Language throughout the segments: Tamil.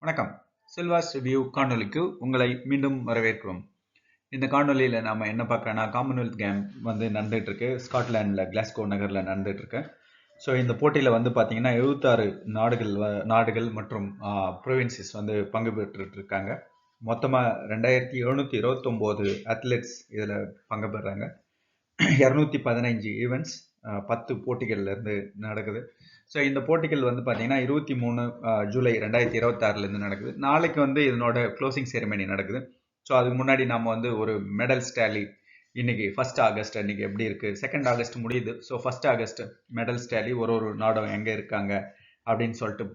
வணக்கம். சில்வாஸ் ரிவ்யூ காணொளிக்கு உங்களை மீண்டும் வரவேற்கிறோம். இந்த காணொளியில் நாம என்ன பார்க்கறோம்னா, காமன்வெல்த் கேம் வந்து நடந்துட்டு இருக்கு. ஸ்காட்லாண்டில் கிளாஸ்கோ நகரில் நடந்துட்டு இருக்கு. ஸோ இந்த போட்டியில் வந்து பார்த்தீங்கன்னா 76 நாடுகள் மற்றும் ப்ரொவின்சஸ் வந்து பங்கு பெற்றுட்டு இருக்காங்க. மொத்தமாக 2729 அத்லெட்ஸ் இதில் பங்கு பெறாங்க. 215 ஈவெண்ட்ஸ் 10 போட்டிகள்ல இருந்து நடக்குது. ஸோ இந்த போட்டிகள் வந்து பார்த்தீங்கன்னா 23 ஜூலை 2026 நடக்குது. நாளைக்கு வந்து இதனோட க்ளோசிங் செரிமனி நடக்குது. ஸோ அதுக்கு முன்னாடி நம்ம வந்து ஒரு மெடல் ஸ்டாலி இன்னைக்கு 1 ஆகஸ்ட் அன்னைக்கு எப்படி இருக்கு, 2 ஆகஸ்ட் முடியுது. ஸோ 1 ஆகஸ்ட் மெடல் ஸ்டாலி ஒரு நாடும் எங்க இருக்காங்க அப்படின்னு சொல்லிட்டு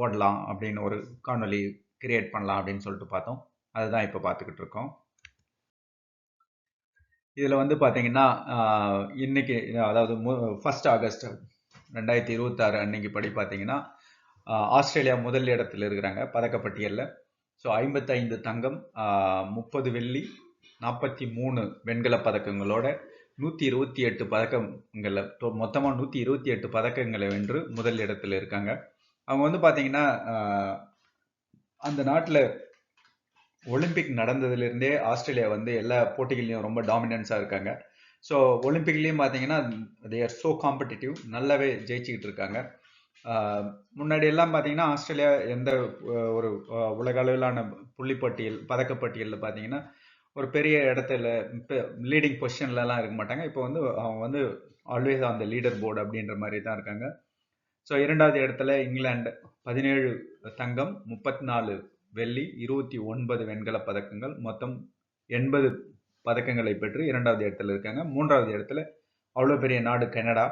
போடலாம் அப்படின்னு ஒரு காணொலி கிரியேட் பண்ணலாம் அப்படின்னு சொல்லிட்டு பார்த்தோம். அதுதான் இப்போ பார்த்துக்கிட்டு இருக்கோம். இதில் வந்து பார்த்தீங்கன்னா இன்னைக்கு அதாவது 1 ஆகஸ்ட் 2026 அன்னைக்கு படி பார்த்தீங்கன்னா ஆஸ்திரேலியா முதல் இடத்துல இருக்கிறாங்க பதக்கப்பட்டியலில். ஸோ 55 தங்கம், 30 வெள்ளி, 43 வெண்கல பதக்கங்களோட 128 பதக்கங்களை மொத்தமாக 128 பதக்கங்களை வென்று முதல் இடத்துல இருக்காங்க. அவங்க வந்து பார்த்தீங்கன்னா அந்த நாட்டில் ஒலிம்பிக் நடந்ததுலேருந்தே ஆஸ்திரேலியா வந்து எல்லா போட்டிகள்லையும் ரொம்ப டாமினன்ஸாக இருக்காங்க. ஸோ ஒலிம்பிக்லேயும் பார்த்தீங்கன்னா தே ஆர் ஸோ காம்படிட்டிவ், நல்லாவே ஜெயிச்சுக்கிட்டு இருக்காங்க. முன்னாடி எல்லாம் பார்த்தீங்கன்னா ஆஸ்திரேலியா எந்த ஒரு உலக அளவிலான பதக்கப்பட்டியலில் பார்த்தீங்கன்னா ஒரு பெரிய இடத்துல லீடிங் பொசிஷன்லலாம் இருக்க மாட்டாங்க. இப்போ வந்து அவங்க வந்து always on the leader board அப்படின்ற மாதிரி தான் இருக்காங்க. ஸோ 2வது இடத்துல இங்கிலாந்து 17 தங்கம், 34 வெள்ளி, 29 வெண்கல பதக்கங்கள், மொத்தம் 80 பதக்கங்களை பெற்று 2வது இடத்துல இருக்காங்க. 3வது இடத்துல அவ்வளோ பெரிய நாடு கனடா,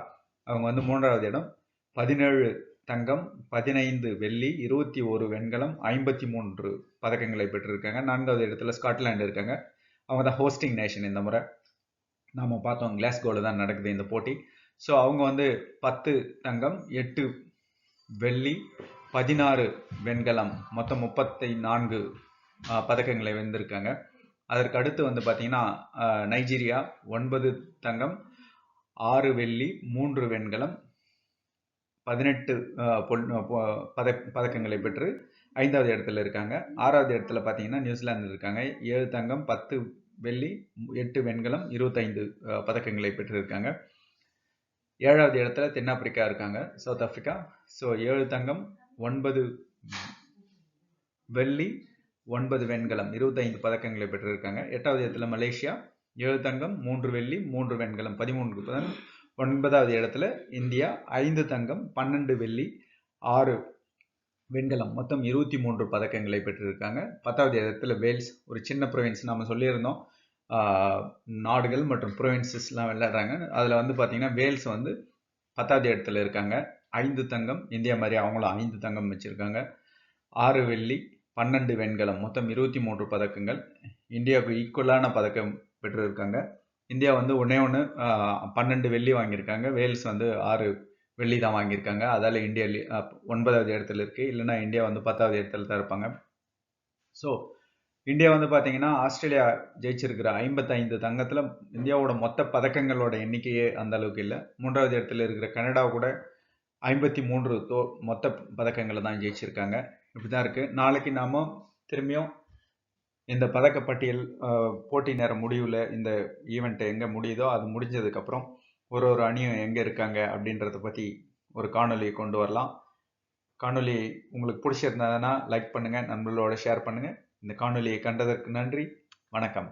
அவங்க வந்து 3வது இடம் 17 தங்கம், 15 வெள்ளி, 21 வெண்கலம், 53 பதக்கங்களை பெற்றிருக்காங்க. 4வது இடத்துல ஸ்காட்லாந்து இருக்காங்க. அவங்க தான் ஹோஸ்டிங் நேஷன். இந்த முறை நாம பார்த்தோம் கிளாஸ்கோவில் தான் நடக்குது இந்த போட்டி. ஸோ அவங்க வந்து 10 தங்கம், 8 வெள்ளி, 16 வெண்கலம், மொத்தம் 34 பதக்கங்களை வென்றிருக்காங்க. அதற்கு அடுத்து வந்து பார்த்தீங்கன்னா நைஜீரியா 9 தங்கம், 6 வெள்ளி, 3 வெண்கலம், 18 பதக்கங்களை பெற்று 5வது இடத்துல இருக்காங்க. 6வது இடத்துல பார்த்தீங்கன்னா நியூசிலாந்து இருக்காங்க. 7 தங்கம், 10 வெள்ளி, 8 வெண்கலம், 25 பதக்கங்களை பெற்றிருக்காங்க. 7வது இடத்துல தென்னாப்பிரிக்கா இருக்காங்க, சவுத் ஆப்பிரிக்கா. ஸோ 7 தங்கம், 9 வெள்ளி, 9 வெண்கலம், 25 பதக்கங்களை பெற்றிருக்காங்க. 8வது இடத்துல மலேசியா 7 தங்கம், 3 வெள்ளி, 3 வெண்கலம், 13 பதக்கம். 9வது இடத்துல இந்தியா 5 தங்கம், 12 வெள்ளி, 6 வெண்கலம், மொத்தம் 23 பதக்கங்களை பெற்றிருக்காங்க. 10வது இடத்துல வேல்ஸ், ஒரு சின்ன ப்ரொவின்ஸ், நம்ம சொல்லியிருந்தோம் நாடுகள் மற்றும் ப்ரொவின்சஸ்லாம் விளையாடுறாங்க. அதில் வந்து பார்த்தீங்கன்னா வேல்ஸ் வந்து 10வது இடத்துல இருக்காங்க. 5 தங்கம், இந்தியா மாதிரி அவங்களும் 5 தங்கம் வச்சுருக்காங்க. 6 வெள்ளி, 12 வெண்கலம், மொத்தம் 23 பதக்கங்கள். இந்தியாவுக்கு ஈக்குவலான பதக்கம் பெற்றிருக்காங்க. இந்தியா வந்து 12 வெள்ளி வாங்கியிருக்காங்க. வேல்ஸ் வந்து 6 வெள்ளி தான் வாங்கியிருக்காங்க. அதால் இந்தியா 9வது இடத்துல இருக்குது. இல்லைன்னா இந்தியா வந்து 10வது இடத்துல தான் இருப்பாங்க. ஸோ இந்தியா வந்து பார்த்தீங்கன்னா ஆஸ்திரேலியா ஜெயிச்சிருக்கிற 55 தங்கத்தில் இந்தியாவோட மொத்த பதக்கங்களோட எண்ணிக்கையே அந்த அளவுக்கு இல்லை. 3வது இடத்துல இருக்கிற கனடா கூட 53 மொத்த பதக்கங்களை தான் ஜெயிச்சிருக்காங்க. இப்படி தான் இருக்குது. நாளைக்கு நாம் திரும்பியும் இந்த பதக்கப்பட்டியல் போட்டி நேர முடிவில் இந்த ஈவெண்ட் எங்கே முடியுதோ அது முடிஞ்சதுக்கப்புறம் ஒரு அணியும் எங்கே இருக்காங்க அப்படின்றத பற்றி ஒரு காணொலியை கொண்டு வரலாம். காணொலி உங்களுக்கு பிடிச்சிருந்ததுன்னா லைக் பண்ணுங்கள், நண்பர்களோட ஷேர் பண்ணுங்கள். இந்த காணொலியை கண்டதற்கு நன்றி. வணக்கம்.